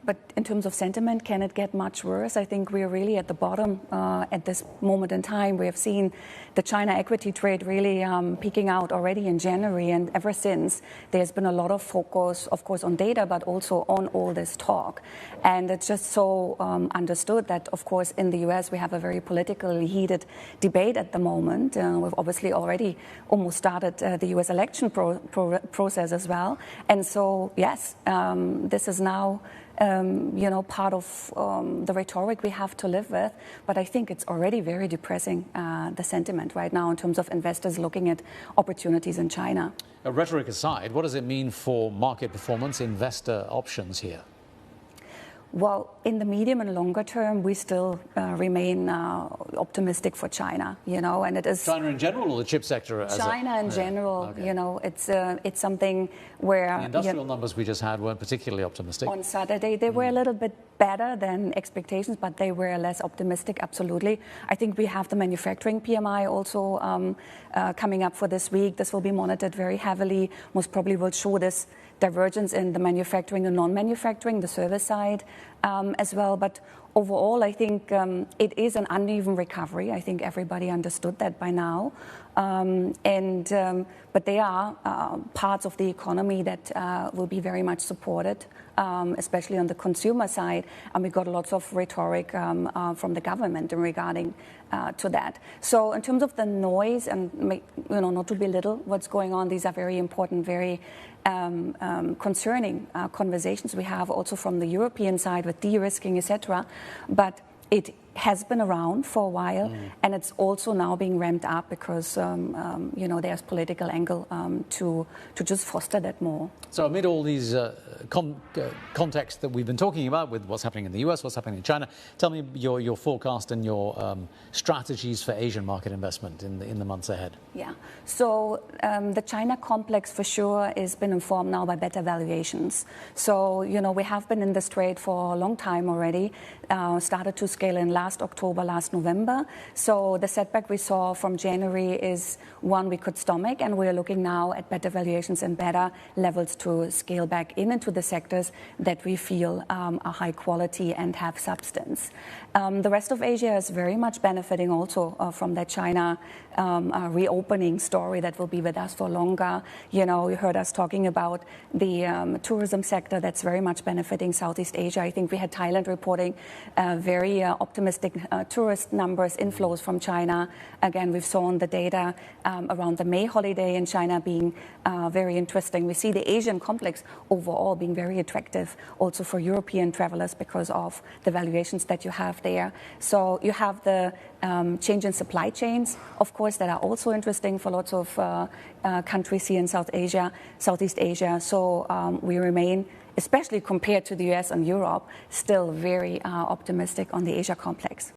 but in terms of sentiment, can it get much worse? I think we're really at the bottom at this moment in time. We have seen the China equity trade really peaking out already in January, and ever since there's been a lot of focus, of course, on data, but also on all this talk. And it's just so understood that, of course, in the US we have a very politically heated debate at the moment. We've obviously already almost started the US election process as well. And so, yes, this is now part of the rhetoric we have to live with. But I think it's already very depressing, the sentiment right now in terms of investors looking at opportunities in China. Rhetoric aside, what does it mean for market performance, investor options here? Well, in the medium and longer term, we still remain optimistic for China, and it is China in general, or the chip sector? China in general, okay. It's something where the industrial numbers we just had weren't particularly optimistic. On Saturday, they were a little bit better than expectations, but they were less optimistic. Absolutely, I think we have the manufacturing PMI also coming up for this week. This will be monitored very heavily. Most probably will show this divergence in the manufacturing and non-manufacturing, the service side as well. But overall, I think it is an uneven recovery. I think everybody understood that by now. But there are parts of the economy that will be very much supported, especially on the consumer side. And we got lots of rhetoric from the government regarding to that. So in terms of the noise, and not to belittle what's going on, these are very important, very concerning conversations we have also from the European side with de-risking, etc. But it has been around for a while, and it's also now being ramped up because there's political angle to just foster that more. So amid all these contexts that we've been talking about with what's happening in the US, what's happening in China, tell me your forecast and your strategies for Asian market investment in the months ahead. Yeah, so the China complex for sure has been informed now by better valuations. So we have been in this trade for a long time already, started to scale in last October, last November. So the setback we saw from January is one we could stomach, and we're looking now at better valuations and better levels to scale back into the sectors that we feel are high quality and have substance. The rest of Asia is very much benefiting also from that China reopening story that will be with us for longer. You heard us talking about the tourism sector that's very much benefiting Southeast Asia. I think we had Thailand reporting very optimistic tourist numbers, inflows from China. Again, we've seen the data around the May holiday in China being very interesting. We see the Asian complex overall being very attractive also for European travelers because of the valuations that you have there. So you have the change in supply chains, of course, that are also interesting for lots of countries here in Southeast Asia. So we remain, especially compared to the US and Europe, still very optimistic on the Asia complex.